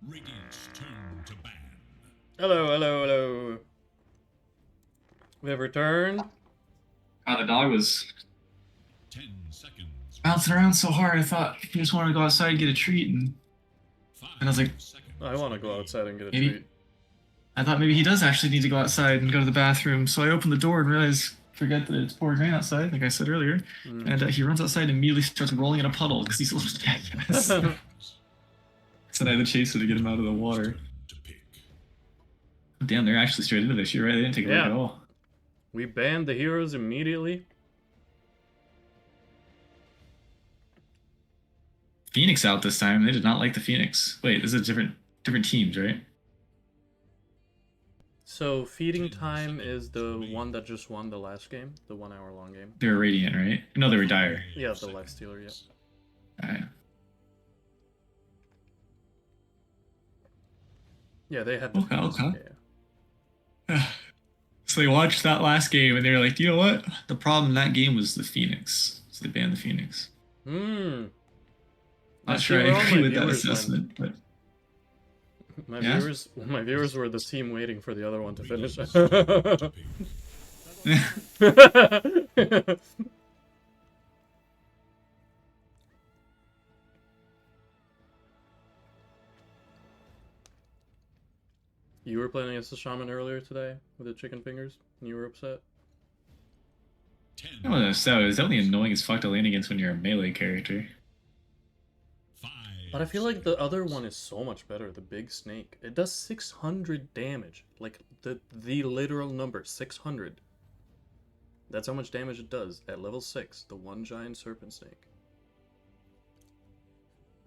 Radiant's turn to ban. Hello, hello, hello. We have returned. God, the dog was 10 seconds. bouncing around so hard. I thought he just wanted to go outside and get a treat, and I was like, I want to go outside and get a maybe. treat. I thought maybe he does actually need to go outside and go to the bathroom. So I opened the door and realized, forget that it's pouring rain outside, like I said earlier. And he runs outside and immediately starts rolling in a puddle because he's a little jackass. So I had to chase him to get him out of the water. Damn, they're actually straight into this. You're right, they didn't take a break at all. We banned the heroes immediately. Phoenix out this time. They did not like the Phoenix. Wait, this is different teams, right? So feeding time is the one that just won the last game, the 1 hour long game. They were Radiant, right? No, they were Dire. Yeah, the life stealer, yeah. Alright. Yeah, they had. Okay. Yeah. So they watched that last game and they were like, you know what? The problem in that game was the Phoenix. So they banned the Phoenix. Not sure I agree with that assessment, but my viewers were the team waiting for the other one to finish. You were playing against the shaman earlier today with the chicken fingers, and you were upset. Oh, so it's only annoying as fuck to lane against when you're a melee character. But I feel like the other one is so much better, the big snake. It does 600 damage. Like, the literal number, 600. That's how much damage it does at level 6, the one giant serpent snake.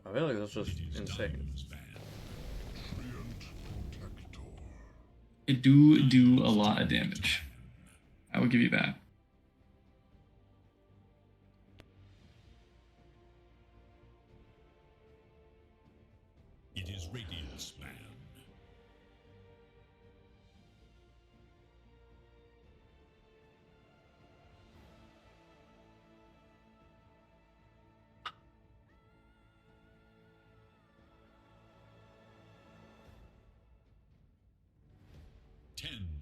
I feel like that's just insane. It do a lot of damage. I will give you that. It is Radiant's ban.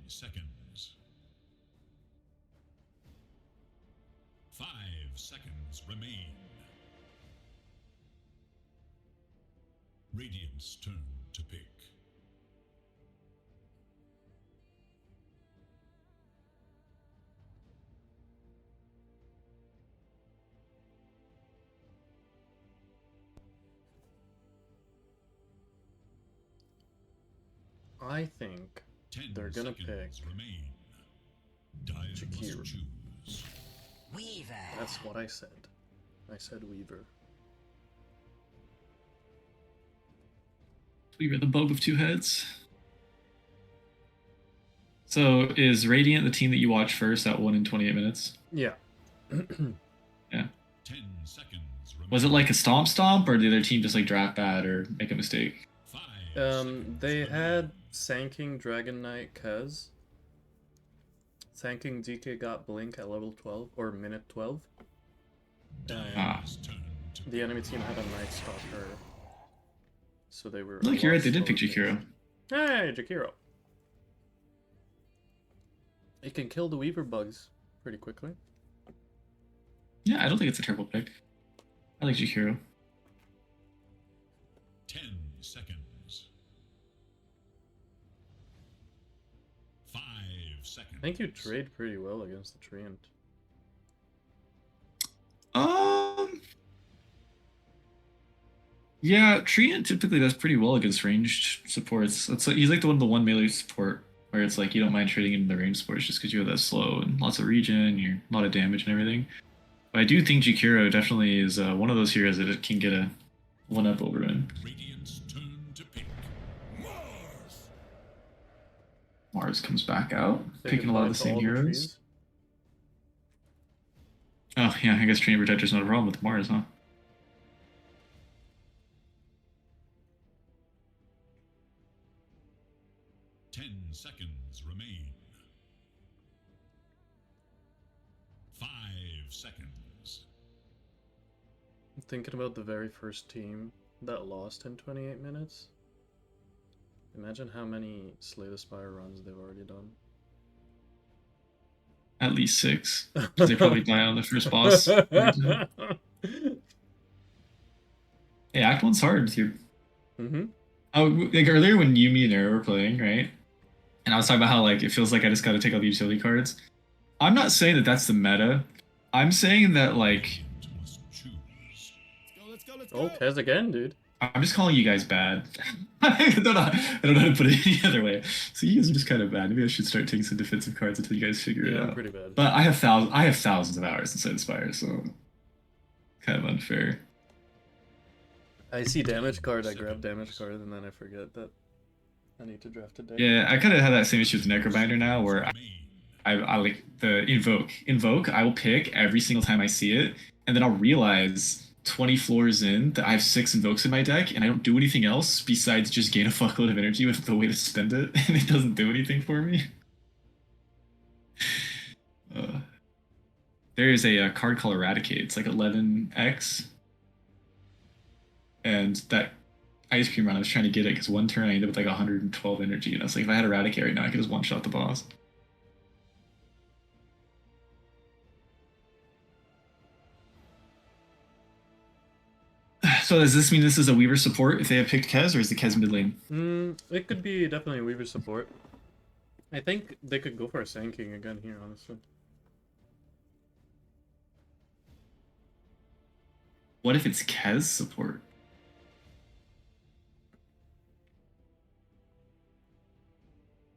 Seconds. 5 seconds remain. Radiant's turn to pick. I think they're gonna pick Jakiro. Weaver. That's what I said. I said Weaver. Weaver, the bug with two heads. So is Radiant the team that you watch first that won in 28 minutes? Yeah. Yeah. 10 seconds. Was it like a stomp, or did their team just like draft bad or make a mistake? They had Sanking Dragon Knight Kez. Sanking DK got Blink at level 12, or minute 12. The enemy team had a Night Stalker. So they were... Look, you're right, they did pick Jakiro. Hey, Jakiro. It can kill the Weaver bugs pretty quickly. Yeah, I don't think it's a terrible pick. I like Jakiro. 10 seconds. 5 seconds. I think you trade pretty well against the Treant. Yeah, Treant typically does pretty well against ranged supports. It's like, he's like the one melee support where it's like you don't mind trading into the ranged supports just because you have that slow and lots of regen, you're a lot of damage and everything. But I do think Jakiro definitely is one of those heroes that can get a one-up over him. Radiant's turn to pick. Mars comes back out, picking a lot of the same heroes. Oh yeah, I guess Treant Protector's not a problem with Mars, huh? Seconds remain. 5 seconds. I'm thinking about the very first team that lost in 28 minutes. Imagine how many Slay the Spire runs they've already done. At least 6. 'Cause they probably die on the first boss. Yeah, Act 1's hard. Mm-hmm. Oh, like earlier when you, me, and Arrow were playing, right? And I was talking about how like it feels like I just got to take all the utility cards. I'm not saying that that's the meta. I'm saying that like Radiant must choose. Oh, Kez again, dude. I'm just calling you guys bad. I don't know how to put it any other way. So you guys are just kind of bad. Maybe I should start taking some defensive cards until you guys figure it Yeah, out. I'm pretty bad. But I have thousands of hours in Slay the Spire, so kind of unfair. I see damage card, I grab damage card, and then I forget that I need to draft a deck. Yeah, I kind of have that same issue with the Necrobinder now, where Remain. I like the invoke. I will pick every single time I see it, and then I'll realize 20 floors in that I have 6 invokes in my deck, and I don't do anything else besides just gain a fuckload of energy with the way to spend it, and it doesn't do anything for me. There is a card called Eradicate. It's like 11x, and that ice cream run, I was trying to get it because one turn I ended up with like 112 energy, and I was like, if I had Eradicate right now, I could just one-shot the boss. So does this mean this is a Weaver support if they have picked Kez, or is the Kez mid lane? It could be definitely Weaver support. I think they could go for a Sand King again here, honestly. What if it's Kez support?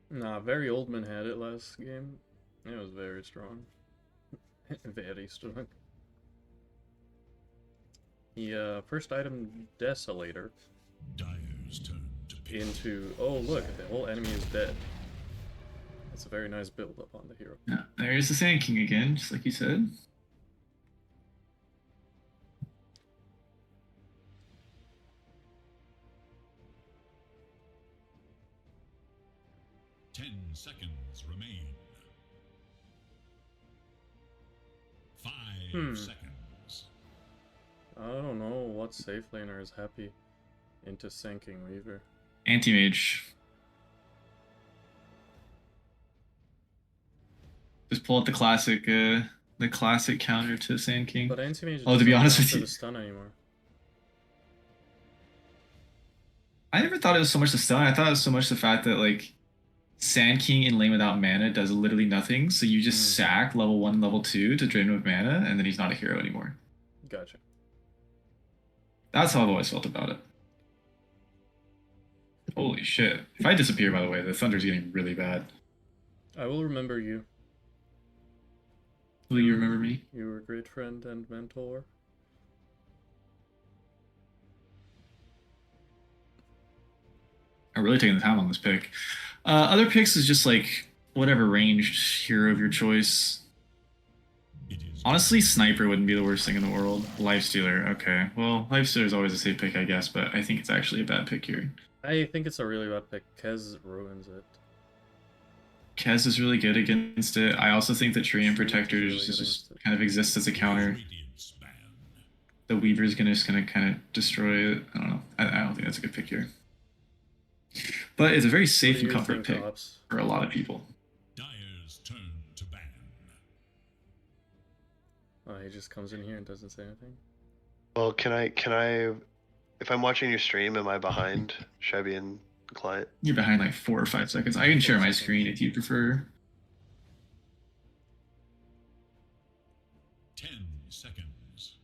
Nah, very old man had it last game. It was very strong. Very strong. The first item, Desolator, Dyer's turn to pick. into... Oh, look, the whole enemy is dead. That's a very nice build up on the hero. Yeah, there's the Sand King again, just like you said. Ten seconds remain. 5 seconds. I don't know what safe laner is happy into Sand King Weaver. Anti-mage. Just pull out the classic counter to Sand King. But Anti-Mage Oh, to be doesn't honest count with for you, the stun anymore. I never thought it was so much the stun. I thought it was so much the fact that like Sand King in lane without mana does literally nothing. So you just sack level 1, level 2 to drain him of mana, and then he's not a hero anymore. Gotcha. That's how I've always felt about it. Holy shit. If I disappear, by the way, the thunder's getting really bad. I will remember you. Will you remember me? You were a great friend and mentor. I'm really taking the time on this pick. Other picks is just like whatever ranged hero of your choice. It is Honestly, Sniper wouldn't be the worst thing in the world. Lifestealer, okay. Well, Lifestealer is always a safe pick, I guess, but I think it's actually a bad pick here. I think it's a really bad pick. Kez ruins it. Kez is really good against it. I also think that Treant Protector really just, good just against it. kind of exists as a counter. Radiant's ban. The Weaver's just gonna kind of destroy it. I don't know. I don't think that's a good pick here. But it's a very safe What do and you comfort think, pick Ops? for a lot of people. Dyer's turn to ban. Oh, he just comes in here and doesn't say anything. Well, can I, if I'm watching your stream, am I behind? Should I be in the client? You're behind like 4 or 5 seconds. I can share my screen if you prefer. 10 seconds.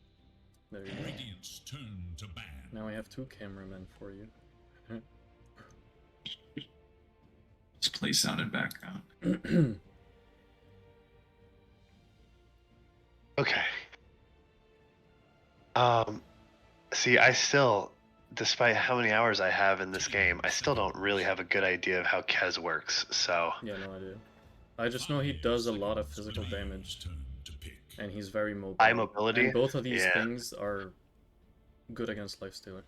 There you go. Radiant's turn to ban. Now I have 2 cameramen for you. Just play sound in background. Okay. See, I still, despite how many hours I have in this game, I still don't really have a good idea of how Kez works. So Yeah, no idea. I just know he does a lot of physical Dyer's damage, turn to pick. and he's very mobile. high mobility. And both of these Yeah. things are good against Lifestealer.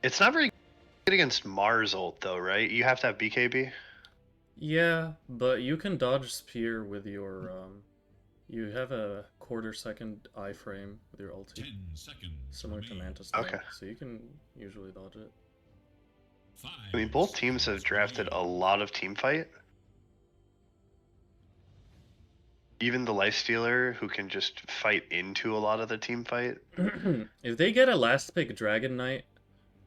It's not very good against Mars ult though, right? You have to have BKB. Yeah, but you can dodge Spear with your, you have a quarter-second iframe with your ulti, 10 seconds. similar to remain. Mantis Knight, Okay. so you can usually dodge it. I mean, both teams have drafted a lot of team fight. Even the Lifestealer, who can just fight into a lot of the team fight. If they get a last pick Dragon Knight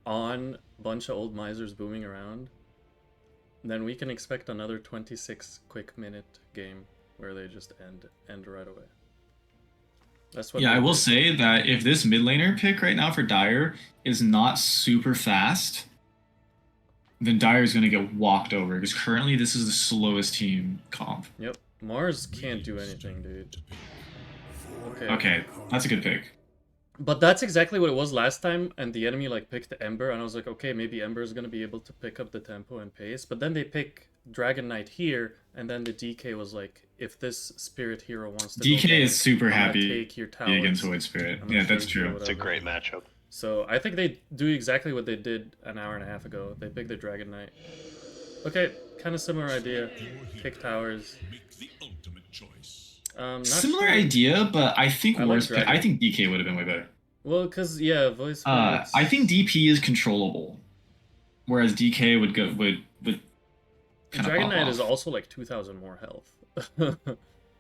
on Buncha Old Misers booming around, then we can expect another 26 quick minute game where they just end right away. That's what. Yeah, I will say that if this mid laner pick right now for Dire is not super fast, then Dire is going to get walked over because currently this is the slowest team comp. Yep. Mars can't do anything, dude. Okay, that's a good pick. But that's exactly what it was last time, and the enemy like picked Ember, and I was like, okay, maybe Ember is gonna be able to pick up the tempo and pace. But then they pick Dragon Knight here, and then the DK was like, if this Spirit Hero wants to DK go is super I'm gonna happy take your towers, against Void Spirit. I'm gonna Yeah, that's take you, true. It's a great matchup. So I think they do exactly what they did an hour and a half ago. They picked the Dragon Knight. Okay, kind of similar idea. Pick towers. Make the ultimate choice. Not Similar sure. idea, but I think I like worse pick. Dragon. I think DK would have been way better. Well, because, yeah, voice. I think DP is controllable, whereas DK would kind Dragon of Knight off. is also like 2,000 more health.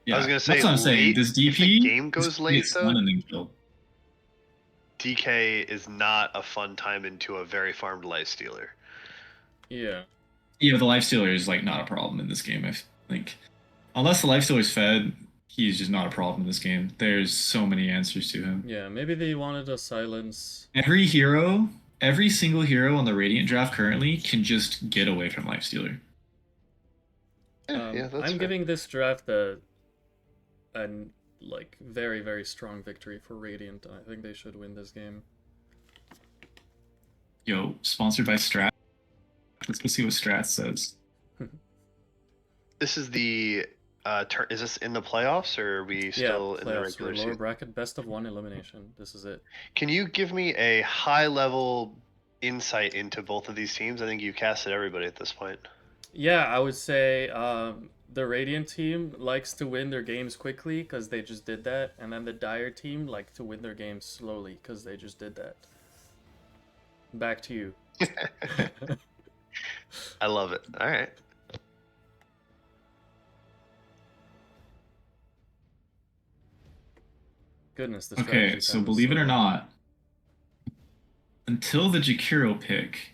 Yeah, I was gonna say, that's what I'm saying. late- This if DP the game goes just late, gets though- stunned and then killed. DK is not a fun time into a very farmed Lifestealer. Yeah. Yeah, the Lifestealer is like not a problem in this game. I think, unless the Lifestealer is fed, he's just not a problem in this game. There's so many answers to him. Yeah, maybe they wanted a silence. Every single hero on the Radiant draft currently can just get away from Lifestealer. Yeah, that's I'm fair. giving this draft a like very, very strong victory for Radiant. I think they should win this game. Yo, sponsored by Strat. Let's go see what Strat says. This is the is this in the playoffs or are we still in the playoffs, regular lower season? bracket, best of one elimination. This is it. Can you give me a high level insight into both of these teams? I think you casted everybody at this point. Yeah, I would say the Radiant team likes to win their games quickly because they just did that, and then the Dire team like to win their games slowly because they just did that. Back to you. I love it. All right. Goodness, the Okay, strategy so time is believe it or bad. not, until the Jakiro pick,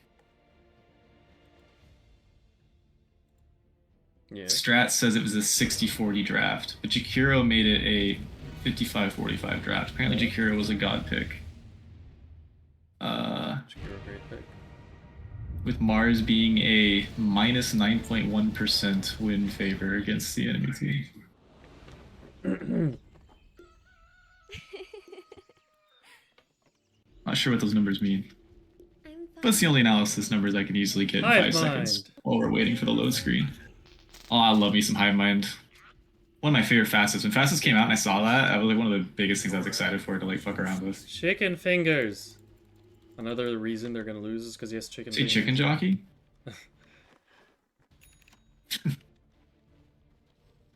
Yeah. Strat says it was a 60-40 draft, but Jakiro made it a 55-45 draft. Apparently Jakiro was a god pick. Jakiro, great pick. With Mars being a minus 9.1% win favor against the enemy team. Not sure what those numbers mean. But it's the only analysis numbers I can easily get in Hive 5 seconds mind. while we're waiting for the load screen. Oh, I love me some Hive Mind. One of my favorite facets. When Facets came out and I saw that, I was like one of the biggest things I was excited for to like fuck around with. Chicken fingers. Another reason they're gonna lose is because he has chicken Say fingers. chicken jockey?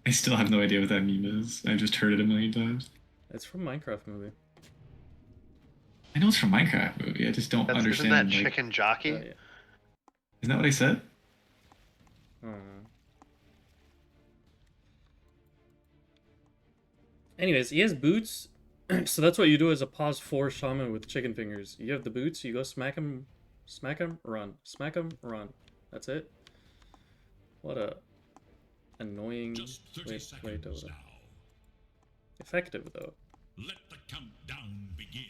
I still have no idea what that meme is. I've just heard it a million times. It's from Minecraft movie. I know it's from Minecraft movie. I just don't Isn't understand. that like- chicken jockey? Yeah. Isn't that what I said? Anyways, he has boots, so that's what you do as a pause 4 shaman with chicken fingers. You have the boots, you go smack him, run. Smack him, run. That's it. What a annoying. Just 30 seconds now. Effective though. Let the countdown begin.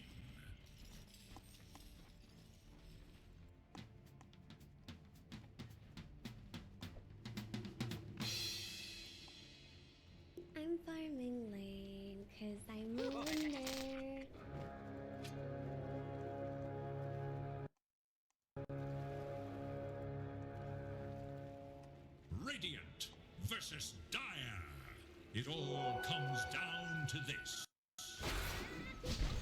I'm farming lane, cause I'm a winner. Radiant versus Dire. It all comes down to this.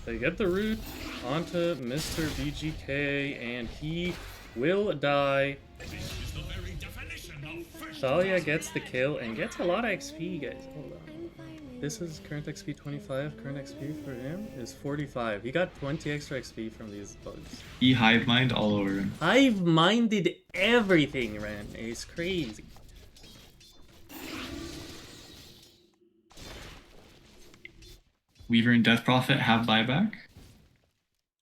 They get the root onto Mr. BGK, and he will die. This is the very definition of first. Thalia gets the kill and gets a lot of XP, guys. Hold on. I'm farming This is current XP 25. Current XP for him is 45. He got 20 extra XP from these bugs. He hive mind all over him. I've minded everything, Ren. It's crazy. Weaver and Death Prophet have buyback.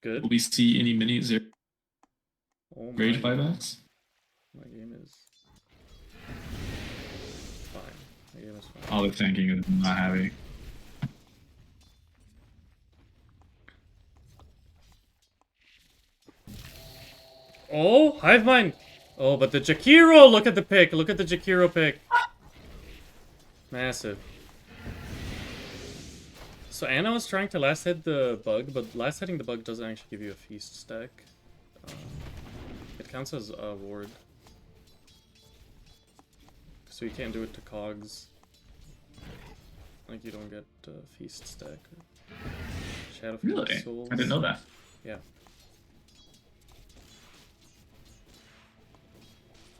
Good. Will we see any mini zero Oh rage my, buybacks? my game is fine. My game is fine. All the tanking is not heavy. Oh, hive mind. Oh, but the Jakiro! Look at the pick. Look at the Jakiro pick. Massive. So Anna was trying to last hit the bug, but last hitting the bug doesn't actually give you a feast stack. It counts as a ward. So you can't do it to cogs. Like you don't get a feast stack. Shadow Really? Souls. I didn't know that. Yeah.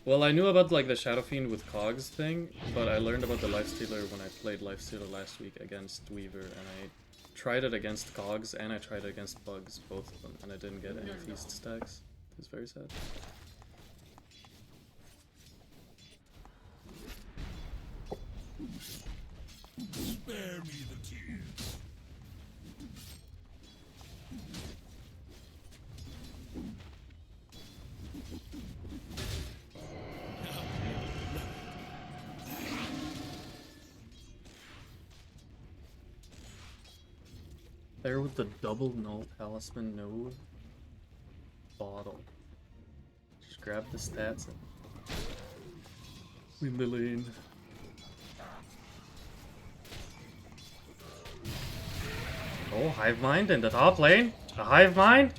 Well, I knew about like the Shadow Fiend with Cogs thing, but I learned about the Lifestealer when I played Lifestealer last week against Weaver, and I tried it against Cogs and I tried it against Bugs, both of them, and I didn't get any feast stacks. It was very sad. Spare me the tears. There with the double null talisman node bottle. Just grab the stats and win the lane. Oh, hive mind in the top lane. A hive mind.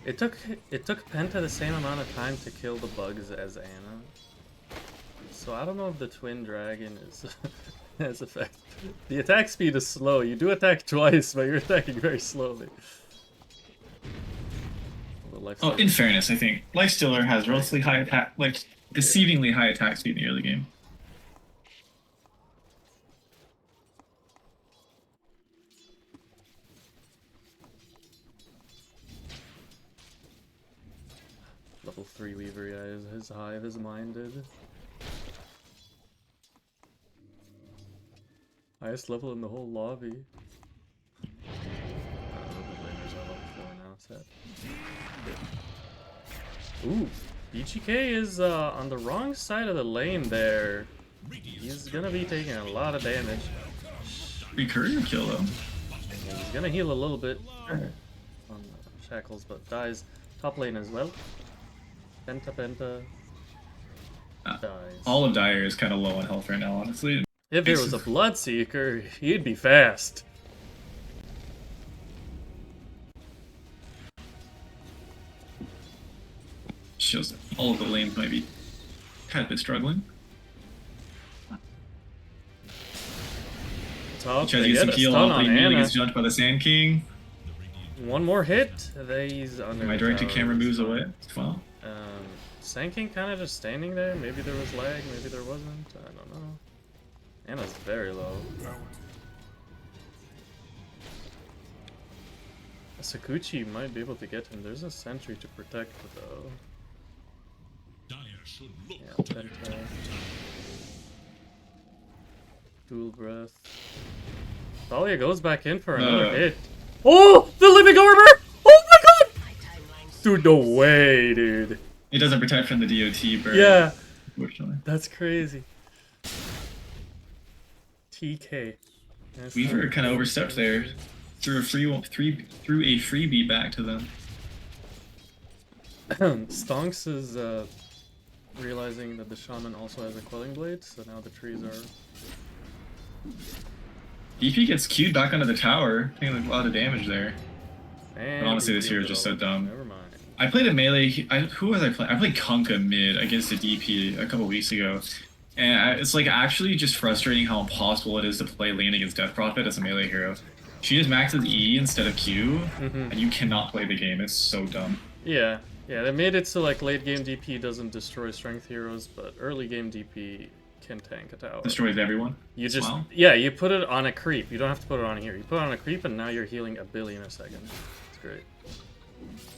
It took Penta the same amount of time to kill the bugs as Anna. So I don't know if the twin dragon is has effect. The attack speed is slow. You do attack twice, but you're attacking very slowly. Oh, in fairness, I think Lifestealer has relatively high attack, like deceivingly high attack speed in the early game. Level 3 Weaver, yeah, his hive is minded. Highest level in the whole lobby. The laners are level 4 now, set. Ooh, BGK is on the wrong side of the lane there. He's gonna be taking a lot of damage. Free courier kill though. He's gonna heal a little bit on Shackles, but dies. Top lane as well. Penta. Dies. All of Dire is kind of low on health right now, honestly. If there was a Bloodseeker, he'd be fast. Shows that all of the lanes might be kind of bit struggling. Top, Tries they to get some get a heal stun off, but on he immediately Anna. gets jumped by the Sand King. One more hit, he's under My the directed tower. camera moves away. Well, Sand King kind of just standing there. Maybe there was lag, maybe there wasn't. I don't know. Anna's very low. Sakuchi might be able to get him. There's a sentry to protect though. Dire should look Yeah, to their Penta. top tower. Dual breath. Thalia goes back in for another hit. Oh! The living armor! Oh my god! Dude, no way, dude. it doesn't protect from the DOT burn. Yeah, Unfortunately. that's crazy. TK. That's Weaver not- kind of overstepped there. Threw a freebie back to them. Stonks is realizing that the shaman also has a quelling blade, so now the trees are. DP gets queued back onto the tower, taking a lot of damage there. And honestly, we this hero is healed just it so all. dumb. Never mind. I played a melee. Who was I playing? I played Kunkka mid against a DP a couple weeks ago, and it's like actually just frustrating how impossible it is to play lane against Death Prophet as a melee hero. She just maxes E instead of Q, and you cannot play the game. It's so dumb. Yeah, they made it so like late game DP doesn't destroy strength heroes, but early game DP can tank a tower. Destroys everyone. You just Wow. yeah, you put it on a creep. You don't have to put it on here. You put it on a creep, and now you're healing a billion a second. It's great.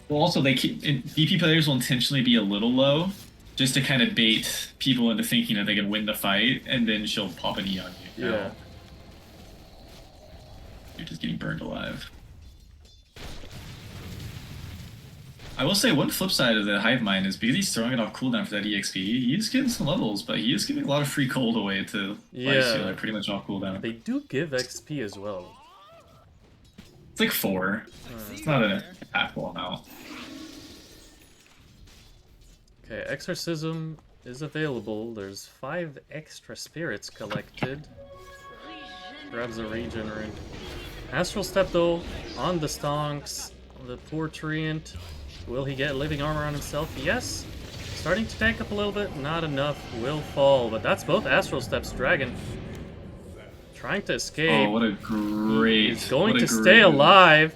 Well, also they keep DP players will intentionally be a little low, just to kind of bait people into thinking that they can win the fight, and then she'll pop an E on you. Yeah. No. You're just getting burned alive. I will say one flip side of the Hive Mind is because he's throwing it off cooldown for that EXP, he is getting some levels, but he is giving a lot of free cold away to Yeah. Sealer pretty much off cooldown. They do give XP as well. It's like 4. It's not an impactful amount. Okay, Exorcism is available. There's 5 extra spirits collected. Grabs a regenerate. Astral Step though, on the Stonks, the poor Treant. Will he get living armor on himself? Yes. Starting to tank up a little bit, not enough. Will fall, but that's both Astral Steps. Dragon trying to escape. Oh, what a great... He's going what a to great stay move. alive.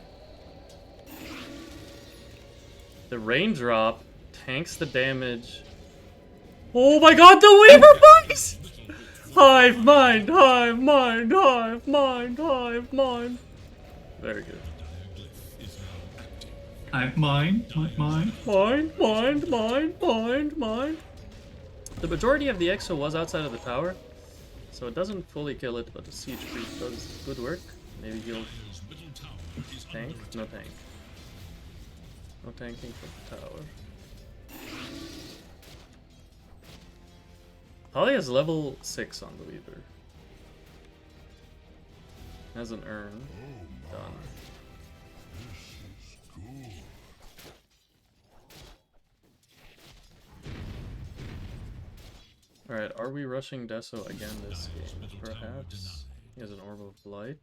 The raindrop tanks the damage. Oh my god, the Weaver bugs! Hive mind, hive mind, hive mind, hive mind. Very good. Mine. Mind, mind, mind, mind, mind. The majority of the Exo was outside of the tower, so it doesn't fully kill it, but the Siege Priest does good work. Maybe he'll tank? No tank. No tanking from the tower. Holly has level 6 on the Weaver. Has an urn. Done. Alright, are we rushing Deso again this game? Perhaps. He has an Orb of Blight.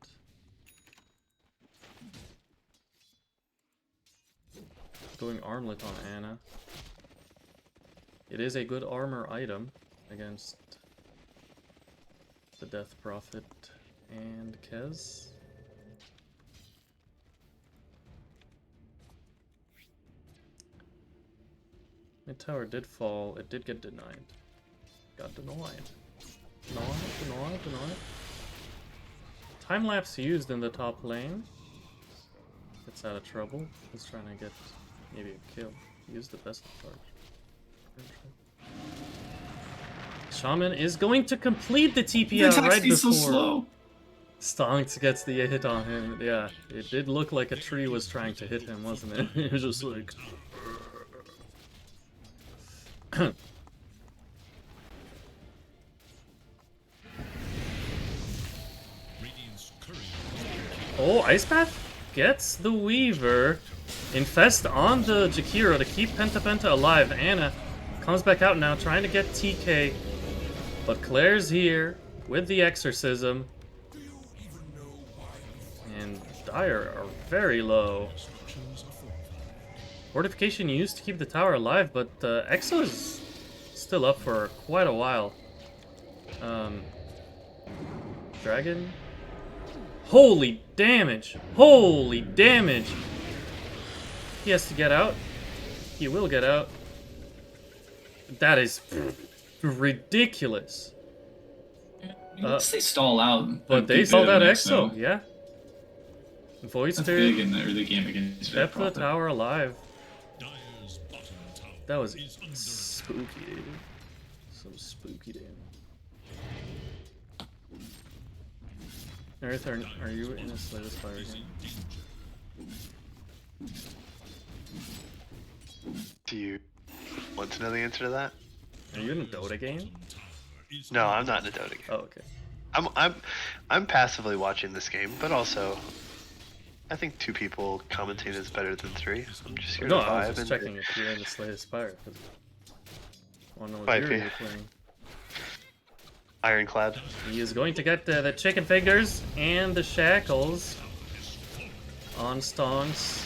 Going Armlet on Anna. It is a good armor item against the Death Prophet and Kez. Mid tower did fall, it did get denied. Got denied. Denied. Time lapse used in the top lane. Gets out of trouble. He's trying to get maybe a kill. Use the best charge. Shaman is going to complete the TP out right before. So slow. Stonks gets the hit on him. Yeah, it did look like a tree was trying to hit him, wasn't it? It was just like... Oh, Ice Path gets the Weaver. Infest on the Jakiro to keep Penta alive. Anna comes back out now, trying to get TK. But Claire's here with the Exorcism. And Dire are very low. Fortification used to keep the tower alive, but Exo is still up for quite a while. Dragon? Holy damage! Holy damage! He has to get out. He will get out. That is ridiculous. They stall out. But they saw that Exo, yeah. Void That's Spirit big in the early game against kept the Prophet. tower alive. Dire's bottom tower That was is under spooky, dude. Some spooky damage. Earth, are you in a Slay the Spire game? Do you want to know the answer to that? Are you in a Dota game? No, I'm not in a Dota game. Oh, okay. I'm passively watching this game, but also I think 2 people commenting is better than 3. I'm just here No, to I was vibe just and checking if you're in the Slay the Spire. I want to know what Might hero be. you're playing. Ironclad. He is going to get the chicken fingers and the shackles on Stonks.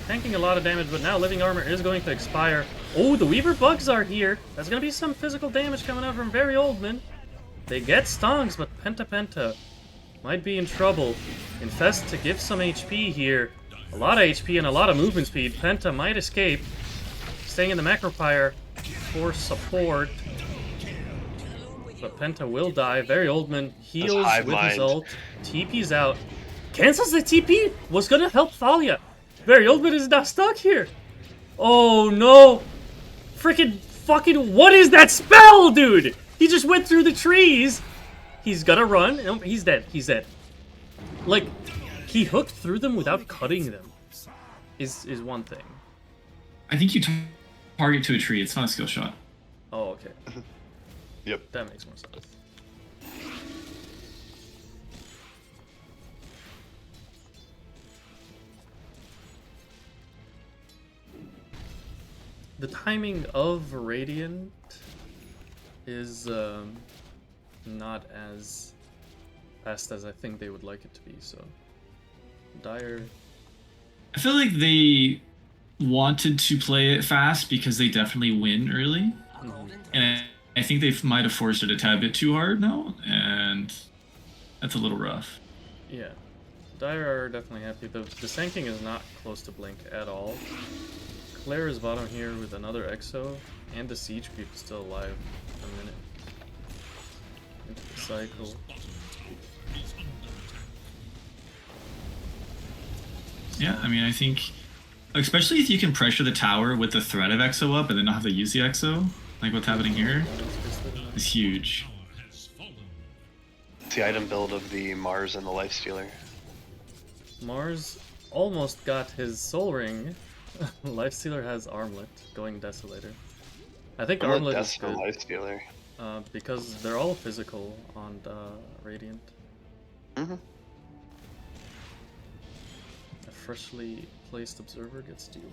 Tanking a lot of damage, but now living armor is going to expire. Oh, the Weaver bugs are here. There's going to be some physical damage coming out from Very Oldman. They get Stonks, but Penta might be in trouble. Infest to give some HP here. A lot of HP and a lot of movement speed. Penta might escape. Staying in the Macropyre for support. But Penta will die. Very Oldman heals hive with his mind. ult. TP's out. Cancels the TP! Was gonna help Thalia. Very Oldman is now stuck here. Oh no! Freaking fucking what is that spell, dude? He just went through the trees. He's gonna run. Nope, he's dead. He's dead. Like, he hooked through them without cutting them. Is one thing. I think you target to a tree. It's not a skill shot. Oh, okay. Yep. That makes more sense. The timing of Radiant is not as fast as I think they would like it to be, so Dire. I feel like they wanted to play it fast because they definitely win early. And I think they might have forced it a tad bit too hard now, and that's a little rough. Yeah. Dire are definitely happy. The Sanking is not close to Blink at all. Claire is bottom here with another Exo, and the Siege Creep is still alive for a minute. Into the cycle. Yeah, I mean, I think, especially if you can pressure the tower with the threat of Exo up and then not have to use the Exo, like what's happening here, is huge. It's the item build of the Mars and the Lifestealer. Mars almost got his Soul Ring. Lifestealer has Armlet, going Desolator. I think Armlet is for good, Lifestealer. because they're all physical on Radiant. Mm-hmm. A freshly placed Observer gets dealed.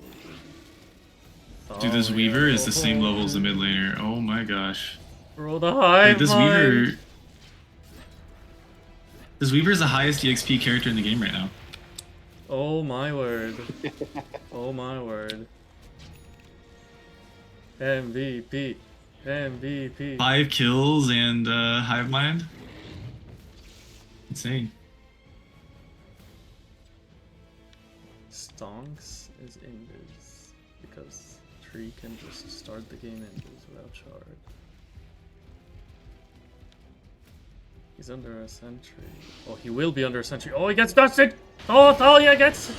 Dude, this Weaver is the same level as the mid laner. Oh my gosh. Roll the high. Like, this Weaver is the highest EXP character in the game right now. Oh my word. Oh my word. MVP. MVP. 5 kills and Hive Mind. Insane. Stonks is Invis because Tree can just start the game Invis without shard. He's under a sentry. Oh, he will be under a sentry. Oh, he gets dusted! Oh, Thalia gets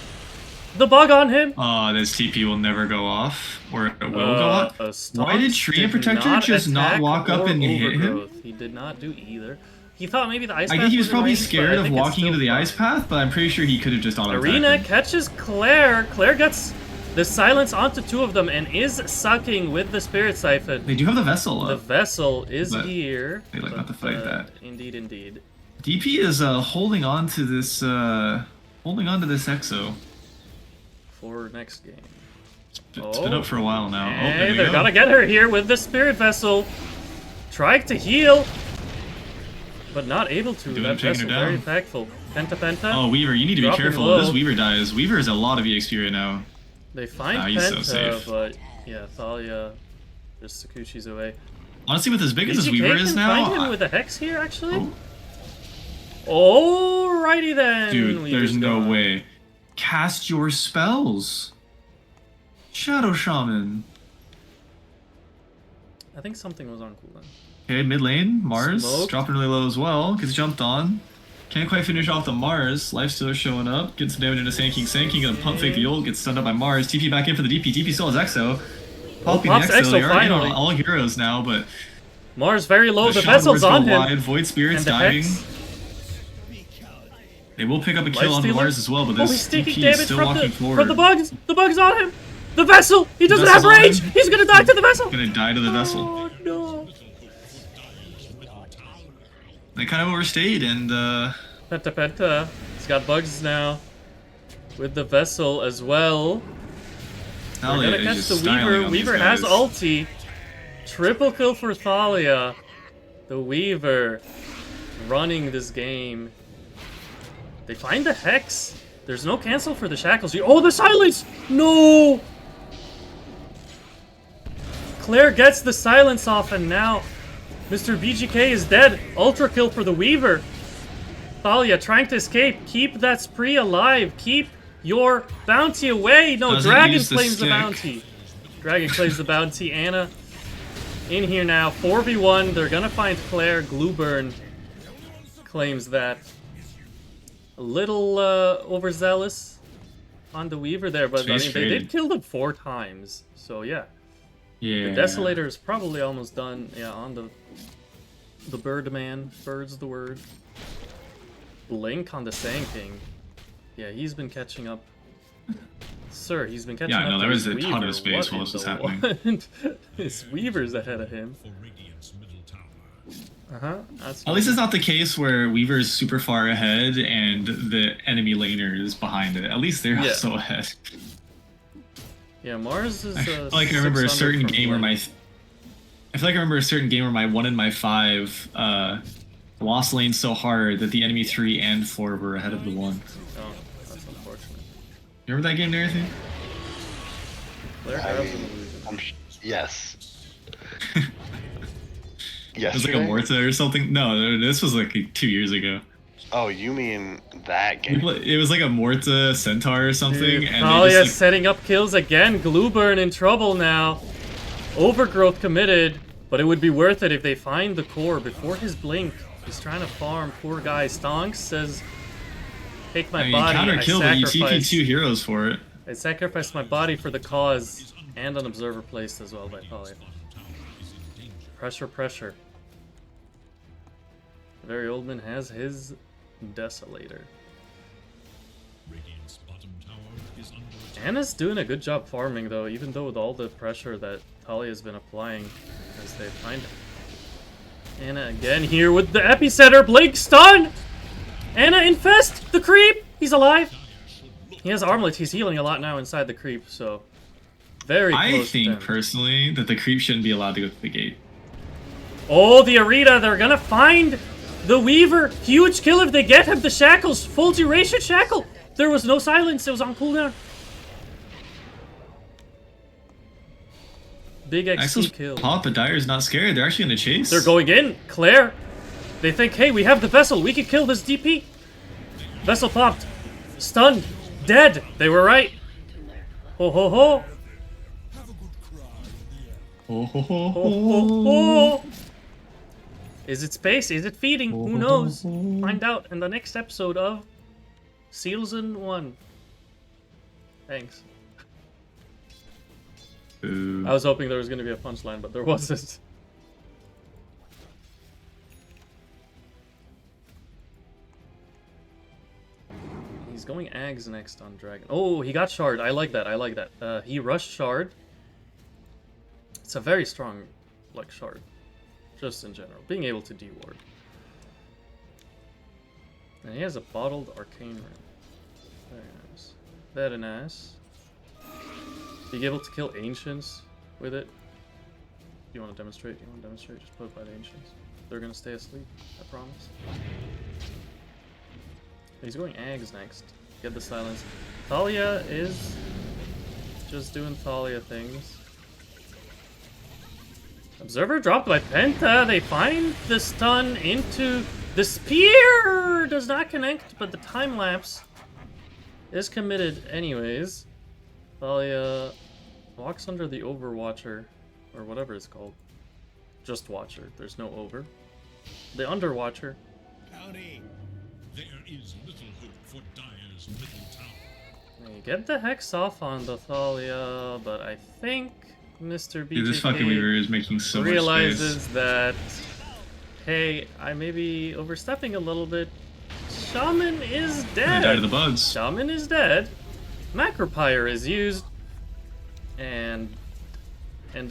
the bug on him! Oh, this TP will never go off. Or it will go off. Why did Tree and did Protector just not attack walk up or and hit him? Overgrowth. He did not do either. He thought maybe the ice I path think he was in probably range, but scared I of think it's walking still into the fine. ice path, but I'm pretty sure he could have just auto-attacked Arena him. catches Claire. Claire gets the silence onto 2 of them and is sucking with the Spirit Siphon. They do have the Vessel The up. vessel is but here. they like not to fight that. Indeed, indeed. DP is holding on to this Exo. For next game. It's been up for a while now. Oh, there Hey, we they're go. gonna get her here with the Spirit Vessel. Trying to heal, but not able to. Doing That it, taking vessel her very down. impactful. Penta. Oh, Weaver, you need to be Dropping careful. low. This Weaver dies. Weaver is a lot of EXP right now. They find Ah, he's so Penta, safe. but yeah, Thalia just Sakuchi's away. Honestly, with as big as this BGK Weaver is can now, find him with a Hex here, actually. Oh. Alrighty then. Dude, there's Weaver's no gone. way. Cast your spells. Shadow Shaman. I think something was on cooldown. Okay, mid lane, Mars Smoked. dropping really low as well. Gets jumped on. Can't quite finish off the Mars. Lifestealer showing up. Gets some damage into Sanking. Sanking gonna pump fake the ult. Gets stunned up by Mars. TP back in for the DP. DP still has Exo. Popping the pops Exo. Exo They are in finally. on all heroes now, but Mars very low. The shot vessel's wards go on him. wide. Void Spirits And the diving. Hex. They will pick up a kill on Lifestealer. Mars as well, but Oh, he's this taking DP is damage still from walking the forward. bugs. The bugs on him. The vessel. He doesn't Vessel's have on range. him. He's gonna die to the vessel. Gonna die to the vessel. Oh no. They kind of overstayed, and Penta. He's got bugs now. With the vessel as well. We're Thalia gonna is catch just the styling Weaver. on these Weaver has guys. ulti. Triple kill for Thalia. The Weaver running this game. They find the Hex. There's no cancel for the Shackles. Oh, the silence! No! Claire gets the silence off, and now Mr. BGK is dead. Ultra kill for the Weaver. Thalia trying to escape. Keep that spree alive. Keep your bounty away. No, Doesn't Dragon use the claims the stick. bounty. Dragon claims the bounty. Anna in here now. 4v1. They're gonna find Claire. Glueburn claims that. A little overzealous on the Weaver there, but I mean, they did kill them 4 times. So yeah. Yeah. The Desolator is probably almost done. Yeah, on the Birdman. Bird's the word. Blink on the Sand King. Yeah, he's been catching up. Sir, he's been catching up. Yeah, no, to there was his a ton Weaver. of space What while in this was the happening. world? His Weaver's ahead of him. For Radiant's middle tower. That's At least it's not the case where Weaver's super far ahead and the enemy laner is behind it. At least they're Yeah. also ahead. Yeah, Mars is. I feel like I remember a 600 certain from game where Blink. I feel like I remember a certain game where my 1 and my 5 lost lane so hard that the enemy 3 and 4 were ahead of the 1. Oh, that's unfortunate. You remember that game, Nathan? Claire I has mean, an illusion. yes. It Yes. was like a Morta or something. No, this was like 2 years ago. Oh, you mean that game? It was like a Morta Centaur or something, Dude, and Thalia they just setting up kills again. Glueburn in trouble now. Overgrowth committed, but it would be worth it if they find the core before his blink. He's trying to farm. Poor guy. Stonks says, "Take my I mean, body. counter kill, but you TP sacrifice. 2 heroes for it. I sacrificed my body for the cause, and an observer placed as well by Thalia. Pressure, pressure. The very old man has his Desolator. Radiant's bottom tower is under attack. Anna's doing a good job farming though, even though with all the pressure that Talia has been applying as they find him. Anna again here with the epicenter, blink stun! Anna infest the creep! He's alive! He has armlet, he's healing a lot now inside the creep, so very close I to think them. personally that the creep shouldn't be allowed to go through the gate. Oh, the Arita, they're gonna find the Weaver! Huge kill if they get him, the shackles! Full duration shackle! There was no silence, it was on cooldown. Big XP Axel's kill. pop, but Dyer's not scared. They're actually gonna chase. They're going in. Claire. They think, hey, we have the vessel. We can kill this DP. Vessel popped. Stunned. Dead. They were right. Ho ho ho. Oh, ho, ho, Ho ho ho. Is it space? Is it feeding? Who knows? Find out in the next episode of Sealson 1. Thanks. Boo. I was hoping there was going to be a punchline, but there wasn't. He's going Ags next on Dragon. Oh, he got Shard. I like that. I like that. He rushed Shard. It's a very strong, like, Shard. Just in general. Being able to de-ward. And he has a bottled Arcane Ring. Very nice. Very nice. Being able to kill Ancients with it. You want to demonstrate? You want to demonstrate? Just put it by the Ancients. They're going to stay asleep. I promise. He's going Ags next. Get the silence. Thalia is just doing Thalia things. Observer dropped by Penta. They find the stun into the spear. Does not connect, but the time lapse is committed anyways. Thalia walks under the Overwatcher, or whatever it's called. Just Watcher. There's no over. The Underwatcher. There is little hope for Dyer's middle tower. They get the Hex off on the Thalia, but I think Mr. Dude, this fucking BJK Weaver is making so much realizes space. that, hey, I may be overstepping a little bit. Shaman is They died dead. of the bugs. Shaman is dead. Macropyre is used. And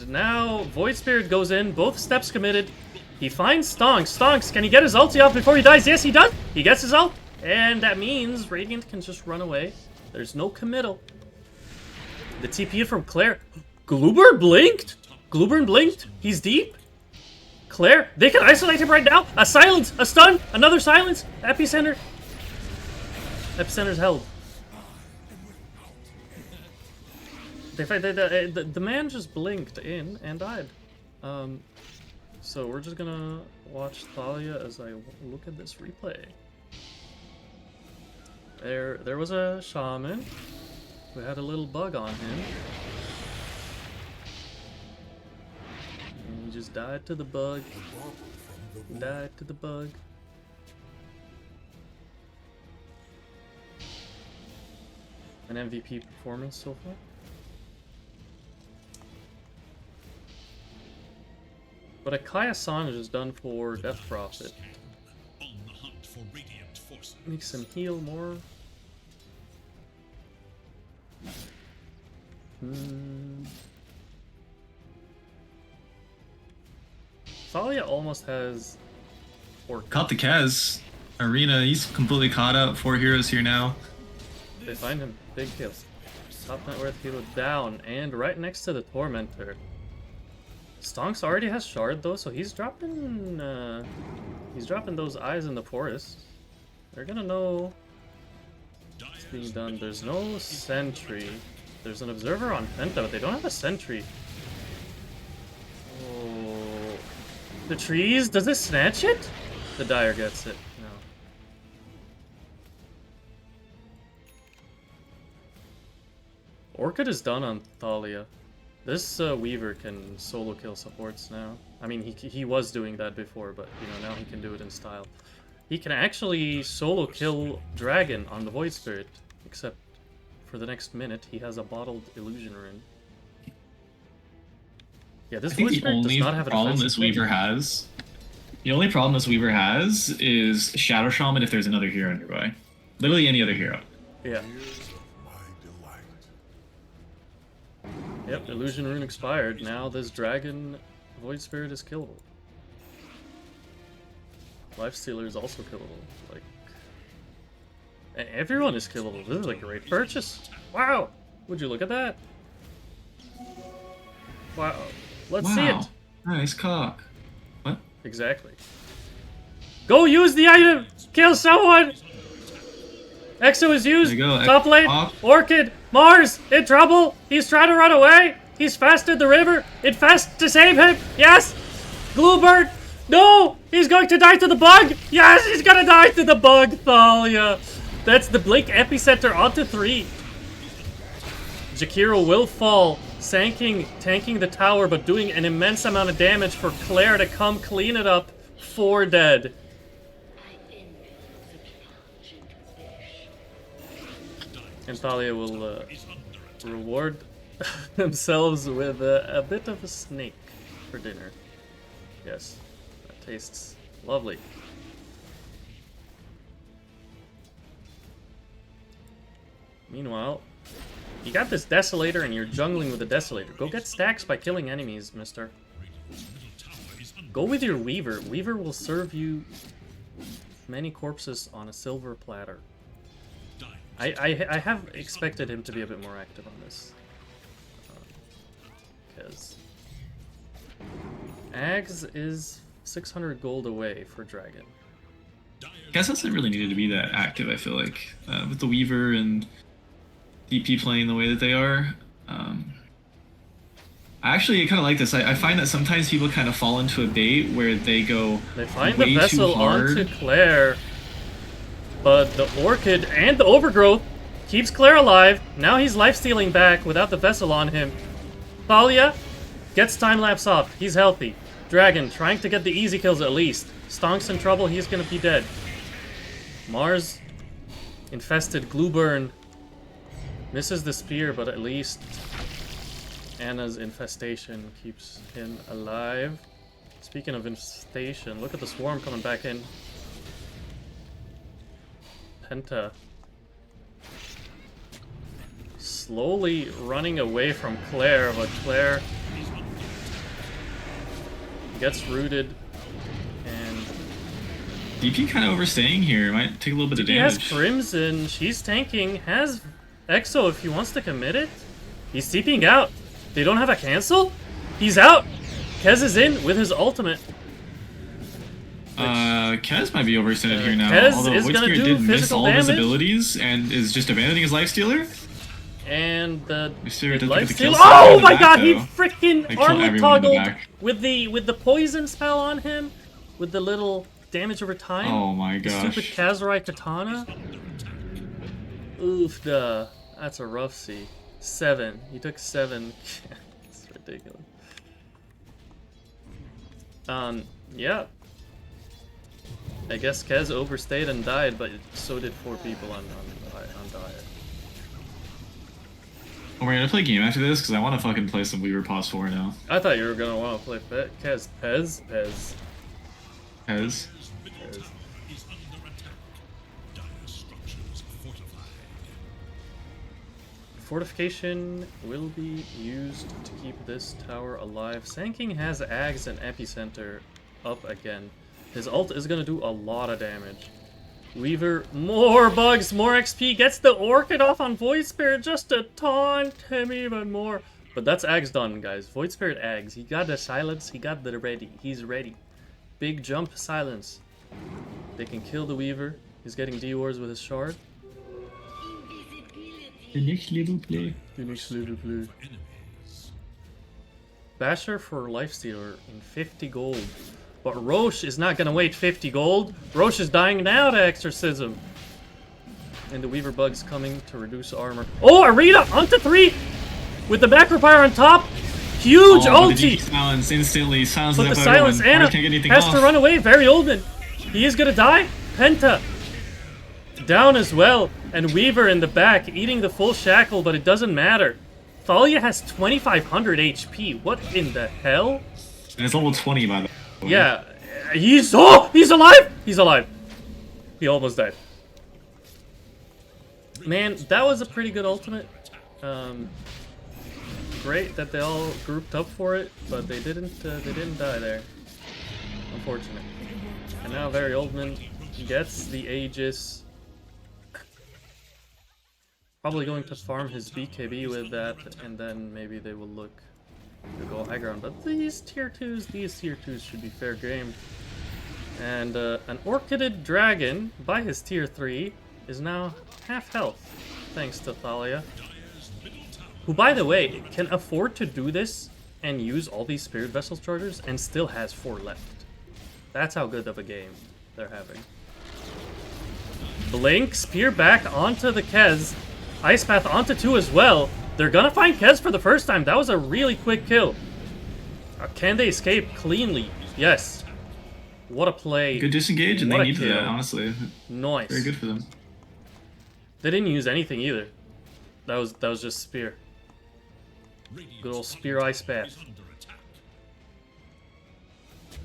now Void Spirit goes in. Both steps committed. He finds Stonks. Stonks, can he get his ulti off before he dies? Yes, he does. He gets his ult. And that means Radiant can just run away. There's no committal. The TP from Claire. Glueburn blinked. Glueburn blinked. He's deep. Claire, they can isolate him right now. A silence, a stun, another silence. Epicenter. Epicenter's held. The man just blinked in and died. So we're just gonna watch Thalia as I look at this replay. There was a shaman who had a little bug on him. And he just died to the bug. Died to the bug. An MVP performance so far. But a Kai Assange is done for Death Prophet. On the hunt for radiant forces. Makes him heal more. Thalia almost has... Or Caught the Kaz. Arena, he's completely caught up. 4 heroes here now. they find him. Big kills. Top net worth hero down. And right next to the Tormentor. Stonks already has Shard though, so he's dropping those eyes in the forest. They're gonna know what's being done. There's no sentry. There's an observer on Penta, but they don't have a sentry. Oh, the trees? Does it snatch it? The Dire gets it. No. Orchid is done on Thalia. This Weaver can solo kill supports now. I mean, he was doing that before, but you know, now he can do it in style. He can actually solo kill Dragon on the Void Spirit, except for the next minute, he has a bottled Illusion Rune. Yeah, this I think Void the Spirit does only not have an problem offensive this Weaver has... The only problem this Weaver has is Shadow Shaman if there's another hero nearby. Literally any other hero. Yeah. Yep, Illusion Rune expired. Now this Dragon Void Spirit is killable. Lifestealer is also killable. Like, everyone is killable. This is a great purchase. Wow! Would you look at that? Wow. Let's see it. Nice cock. What? Exactly. Go use the item! Kill someone! Exo is used. There you go. Top lane. Orchid. Mars in trouble. He's trying to run away. He's fasted the river. It fast to save him. Yes. Bluebird. No. He's going to die to the bug. Yes. He's gonna die to the bug. Thalia. That's the Blink Epicenter onto 3. Jakiro will fall. Tanking the tower, but doing an immense amount of damage for Claire to come clean it up. 4 dead. And Thalia will reward themselves with a bit of a snake for dinner. Yes, that tastes lovely. Meanwhile, you got this Desolator and you're jungling with the Desolator. Go get stacks by killing enemies, mister. Go with your Weaver. Weaver will serve you many corpses on a silver platter. I have expected him to be a bit more active on this. Because Ags is 600 gold away for Dragon. Guess doesn't really needed to be that active, I feel like. With the Weaver and DP playing the way that they are. I actually kind of like this. I find that sometimes people kind of fall into a bait where they go They find way the Vessel too hard. onto Claire. But the Orchid and the Overgrowth keeps Claire alive. Now he's lifestealing back without the Vessel on him. Thalia gets time-lapse off. He's healthy. Dragon trying to get the easy kills at least. Stonk's in trouble. He's gonna be dead. Mars infested. Glueburn misses the spear, but at least Anna's infestation keeps him alive. Speaking of infestation, look at the swarm coming back in. Penta slowly running away from Claire, but Claire gets rooted, and DP kind of overstaying here. Might take a little bit of he has damage. Crimson. She's tanking. Has Exo if he wants to commit it. He's TPing out. They don't have a cancel. He's out. Kez is in with his ultimate. Kez might be overextended here now. Kez Although is Void gonna Spirit do did miss physical all of his damage. abilities and is just abandoning his Lifestealer. And the Spirit doesn't get the kill. oh in the my back, god, he though. freaking They kill armor everyone in the toggled back. with the poison spell on him, with the little damage over time. Oh my The gosh. stupid Kazurai katana. Oof, duh. That's a rough C. 7. He took 7. It's ridiculous. Yeah. I guess Kez overstayed and died, but so did 4 people on diet. We're gonna play a game after this because I want to fucking play some Weaver Pos 4 now. I thought you were gonna want to play Kez. Pez. Pez. Pez. is under attack. Dire structures fortified. Fortification will be used to keep this tower alive. Sanking has Ags and Epicenter up again. His ult is gonna do a lot of damage. Weaver, more bugs, more XP, gets the Orchid off on Void Spirit just to taunt him even more. But that's Ags done, guys. Void Spirit Ags. He got the silence, he got the ready. He's ready. Big jump, silence. They can kill the Weaver. He's getting D-Wars with his shard. The next level play. The next level play. Enemies. Basher for Lifestealer in 50 gold. But Roche is not gonna wait 50 gold. Roche is dying now to Exorcism. And the Weaver Bug's coming to reduce armor. Oh, Arita onto 3! With the macro fire on top. Huge ulti! Silence instantly. Silence But the silence, Anna has to run away. Very Oldman. He is gonna die. Penta down as well. And Weaver in the back eating the full shackle, but it doesn't matter. Thalia has 2500 HP. What in the hell? And it's level 20 by the way. Yeah, he's alive! He's alive. He almost died. Man, that was a pretty good ultimate. Great that they all grouped up for it, but they didn't die there. Unfortunate. And now Very Oldman gets the Aegis. Probably going to farm his BKB with that, and then maybe they will look to go high ground. But these tier 2s should be fair game. And an Orchided Dragon, by his tier 3, is now half health, thanks to Thalia. Who, by the way, can afford to do this and use all these Spirit Vessel chargers and still has 4 left. That's how good of a game they're having. Blink, Spear back onto the Kez. Ice Path onto 2 as well. They're gonna find Kez for the first time. That was a really quick kill. Can they escape cleanly? Yes. What a play. Good disengage, and What they a needed kill. that, honestly. Nice. Very good for them. They didn't use anything either. That was just Spear. Good old Spear Ice Path. Is under attack.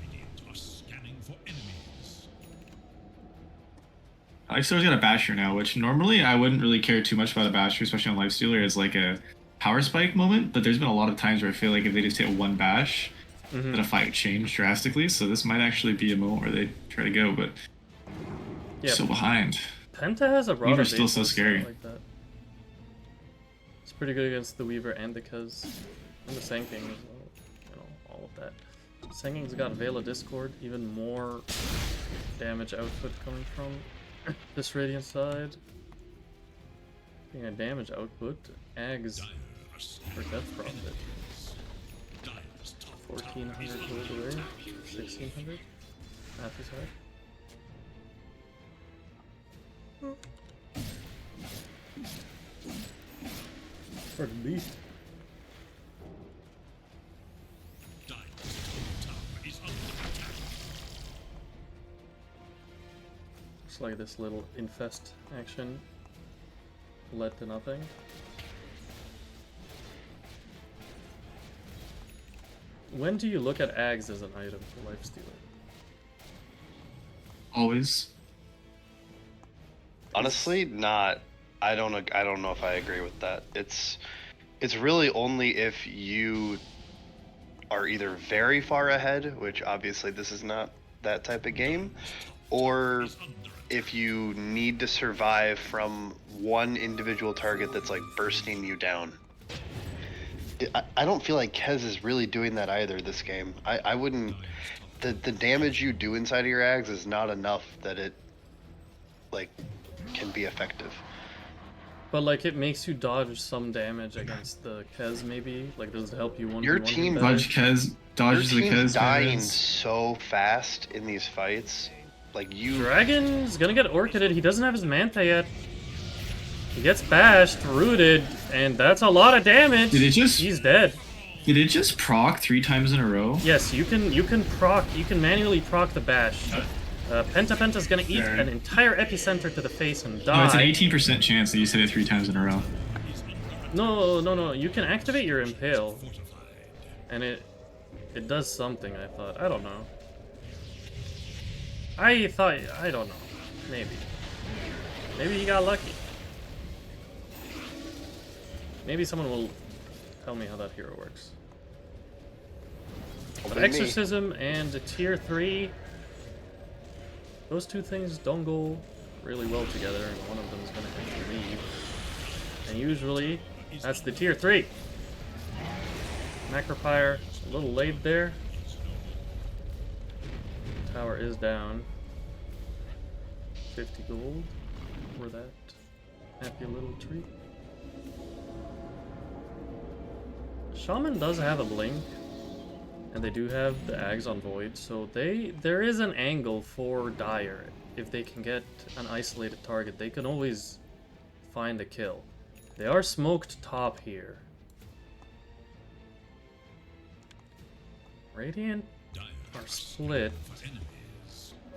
Radiant are scanning for enemies. Lifestealer's got a Basher now, which normally I wouldn't really care too much about a Basher, especially on Lifestealer, as like a power spike moment, but there's been a lot of times where I feel like if they just hit one bash, that a fight would change drastically, so this might actually be a moment where they try to go, but Yeah. still behind. Penta has a Rod Weaver's of still so Aces, scary. Like that. It's pretty good against the Weaver and the Kez. And the Sanking as well. You know, all of that. Sanking's got Veil of Discord, even more damage output coming from this Radiant side. Being a damage output, Ags for Death Profit. 1400 gold away, 1600. Half his head. Pardon me. Looks like this little infest action led to nothing. When do you look at Ags as an item for Lifestealer? Always. Honestly, not. I don't know if I agree with that. It's really only if you are either very far ahead, which obviously this is not that type of game, or if you need to survive from one individual target that's like bursting you down. I don't feel like Kez is really doing that either this game. I wouldn't. The damage you do inside of your Ags is not enough that it like can be effective. But like it makes you dodge some damage against the Kez maybe? Like does it help you one Your team Dodge Kez, dodges Your the team's Kez. dying damage. so fast in these fights. Like you Dragon's gonna get Orchided, he doesn't have his Manta yet. He gets bashed, rooted, and that's a lot of damage. Did it just- He's dead. Did it just proc 3 times in a row? Yes, you can manually proc the bash. Penta's gonna eat an entire epicenter to the face and die. No, it's an 18% chance that you said it 3 times in a row. No. You can activate your impale, and it does something. I thought. I don't know. I don't know. Maybe he got lucky. Maybe someone will tell me how that hero works. But Exorcism and a tier 3, those two things don't go really well together, and one of them is going to have to leave. And usually, that's the tier 3. Macropyre, a little late there. Tower is down. 50 gold for that happy little treat. Shaman does have a blink, and they do have the Ags on Void, so there is an angle for Dire. If they can get an isolated target, they can always find a kill. They are smoked top here. Radiant are split.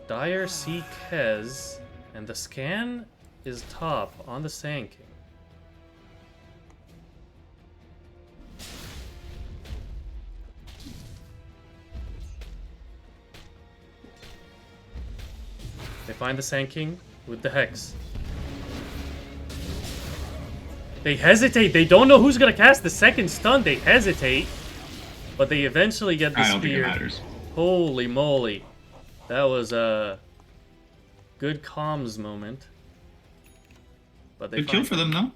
Dire see Kez, and the scan is top on the Sand King. They find the Sand King with the Hex. They hesitate. They don't know who's gonna cast the second stun. They hesitate, but they eventually get the spear. I don't think it matters. Holy moly. That was a good comms moment. But they Good kill for them, though.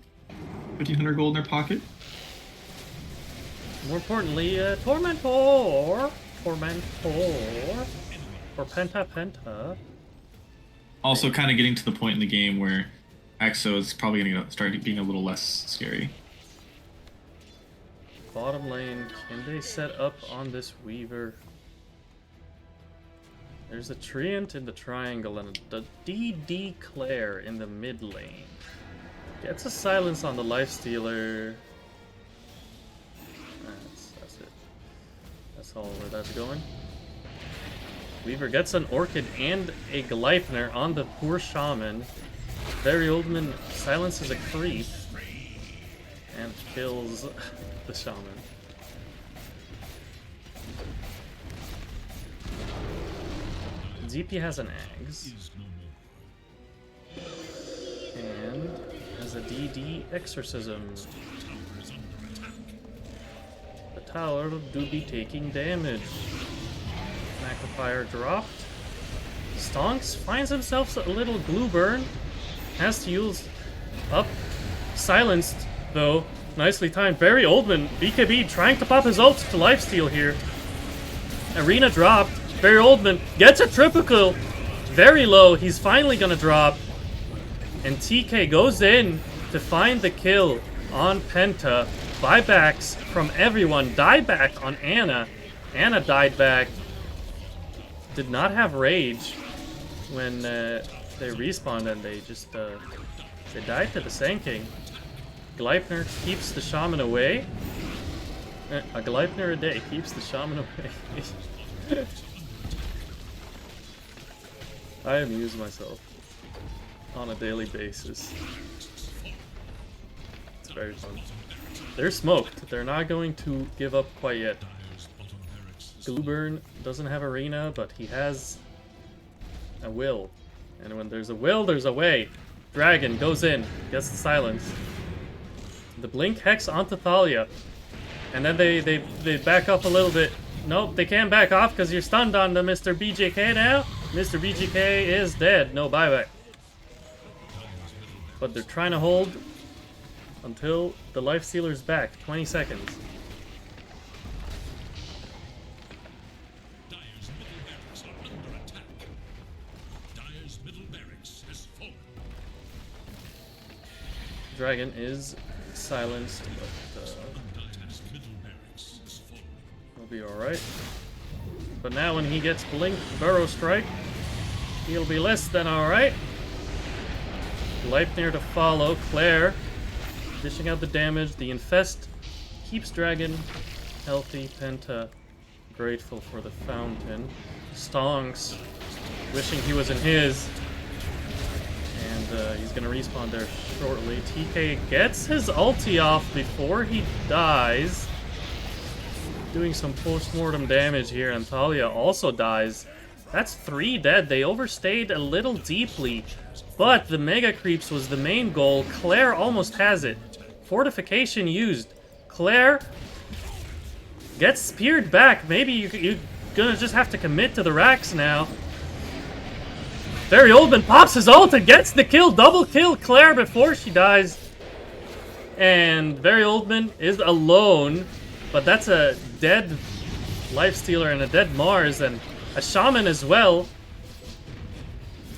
1,500 gold in their pocket. More importantly, Tormentor for Penta. Also, kind of getting to the point in the game where Exo is probably going to start being a little less scary. Bottom lane, can they set up on this Weaver? There's a Treant in the triangle and a DD Claire in the mid lane. Gets a silence on the Lifestealer. That's it. That's all where that's going. Weaver gets an Orchid and a Gleipnir on the poor Shaman. Very Oldman silences a creep and kills the Shaman. ZP has an Ags. And has a DD Exorcism. The tower do be taking damage. Macropyre dropped. Stonks finds himself a little glue burn. Has to use up. Silenced, though. Nicely timed. Very Oldman. BKB trying to pop his ult to lifesteal here. Arena dropped. Very Oldman gets a triple kill. Very low. He's finally gonna drop. And TK goes in to find the kill on Penta. Buybacks from everyone. Dieback on Anna. Anna died back. Did not have rage when they respawned, and they just they died to the Sand King. Gleipnir keeps the Shaman away. A Gleipnir a day keeps the Shaman away. I amuse myself on a daily basis. It's very fun. They're smoked. They're not going to give up quite yet. Glueburn doesn't have arena, but he has a will. And when there's a will, there's a way. Dragon goes in, gets the silence. The blink hex onto Thalia. And then they back up a little bit. Nope, they can't back off because you're stunned on the Mr. BJK now. Mr. BJK is dead. No buyback. But they're trying to hold until the Lifestealer's back. 20 seconds. Dragon is silenced, but he'll be alright. But now when he gets Blink Burrow Strike, he'll be less than alright. Gleipnir to follow. Claire dishing out the damage. The Infest keeps Dragon healthy. Penta, grateful for the fountain. Stonks, wishing he was in his. And he's gonna respawn there shortly. TK gets his ulti off before he dies. Doing some post-mortem damage here, and Thalia also dies. That's 3 dead. They overstayed a little deeply, but the Mega Creeps was the main goal. Claire almost has it. Fortification used. Claire gets speared back. Maybe you're gonna just have to commit to the racks now. Very Oldman pops his ult and gets the kill. Double kill Claire before she dies. And Very Oldman is alone, but that's a dead Lifestealer and a dead Mars and a Shaman as well.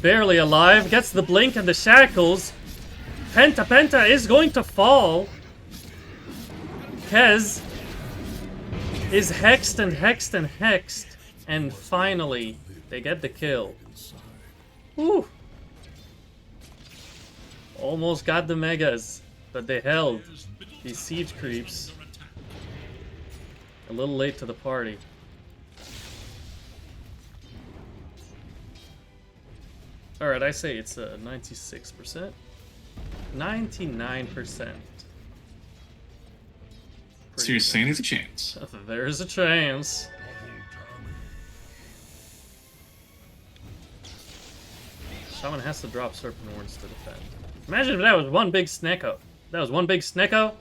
Barely alive. Gets the blink and the shackles. Penta is going to fall. Kez is hexed and hexed and hexed. And finally, they get the kill. Woo! Almost got the megas, but they held these siege creeps. A little late to the party. Alright, I say it's a 96%. 99%. So you're saying there's a chance? There's a chance. Shaman has to drop Serpent Horns to defend. Imagine if that was one big Snecko. That was one big Snecko.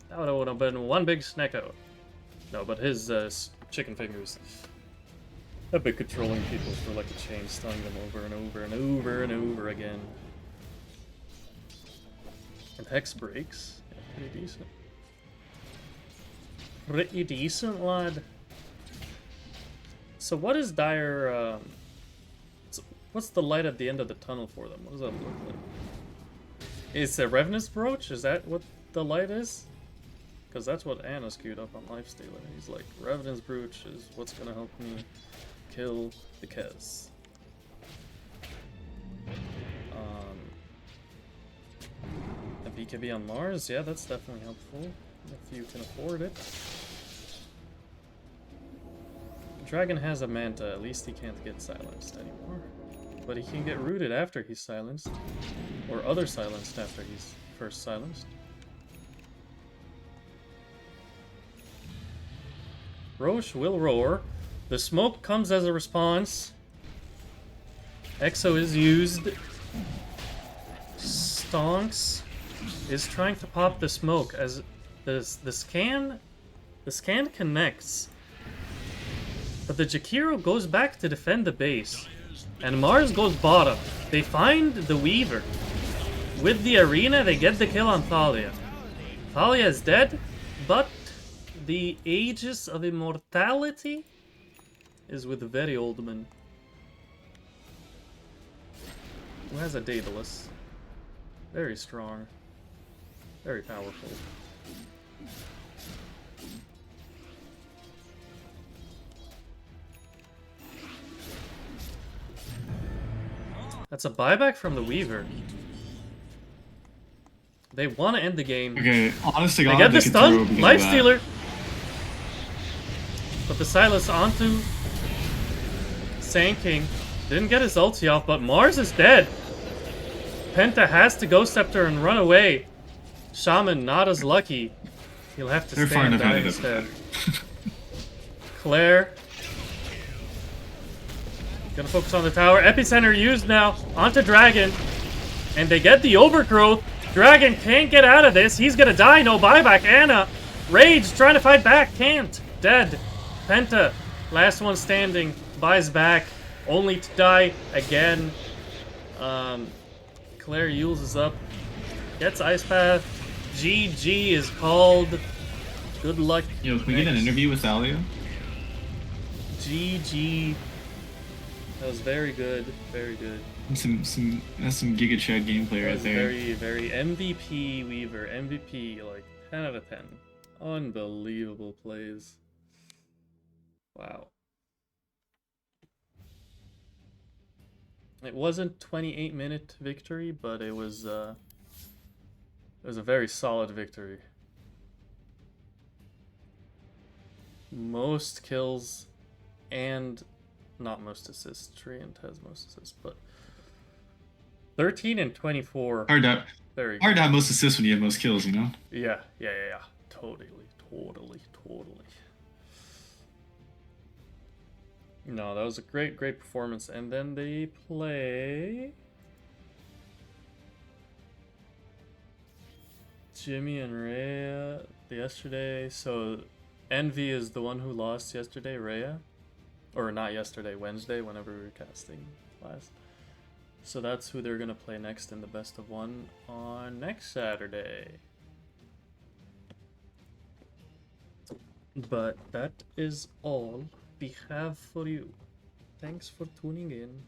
That would have been one big Snecko. No, but his chicken fingers have been controlling people for like a chain, stunning them over and over and over and over again. And Hex breaks. Yeah, pretty decent. Pretty decent, lad. So what is Dire... what's the light at the end of the tunnel for them? What does that look like? Is a Revenant's Brooch? Is that what the light is? Because that's what Anna's queued up on Lifestealer. He's like, Revenant's Brooch is what's gonna help me kill the Kez. A BKB on Mars? Yeah, that's definitely helpful. If you can afford it. Dragon has a Manta. At least he can't get silenced anymore. But he can get rooted after he's silenced. Or other silenced after he's first silenced. Roche will roar. The smoke comes as a response. Exo is used. Stonks is trying to pop the smoke as the scan connects. But the Jakiro goes back to defend the base. And Mars goes bottom. They find the Weaver. With the arena, they get the kill on Thalia. Thalia is dead, but the Aegis of Immortality is with the Very Oldman. Who has a Daedalus. Very strong. Very powerful. That's a buyback from the Weaver. They want to end the game. Okay, honest to God, they get the can stun. throw because of Lifestealer. But the Silas onto Sand King. Didn't get his ulti off, but Mars is dead. Penta has to Ghost Scepter and run away. Shaman not as lucky. He'll have to They're stay far and enough die ahead of instead. Claire. Gonna focus on the tower. Epicenter used now. Onto Dragon. And they get the Overgrowth. Dragon can't get out of this. He's gonna die. No buyback. Anna. Rage trying to fight back. Can't. Dead. Penta. Last one standing. Buys back. Only to die again. Claire Yules is up. Gets Ice Path. GG is called. Good luck. Yo, can we get an interview with Thalia? GG. That was very good. Very good. That's some Giga Chad gameplay right there. Very, very MVP Weaver. MVP, like 10 out of 10. Unbelievable plays. Wow. It wasn't 28-minute victory, but it was a very solid victory. most kills and not most assists. Treant has most assists, but 13 and 24. Hard to Very hard good. to have most assists when you have most kills, you know? Yeah. Totally. No, that was a great performance. And then they play Jimmy and Rhea yesterday. So Envy is the one who lost yesterday, Rhea. Or not yesterday, Wednesday, whenever we were casting last. So that's who they're going to play next in the best of one on next Saturday. But that is all we have for you. Thanks for tuning in.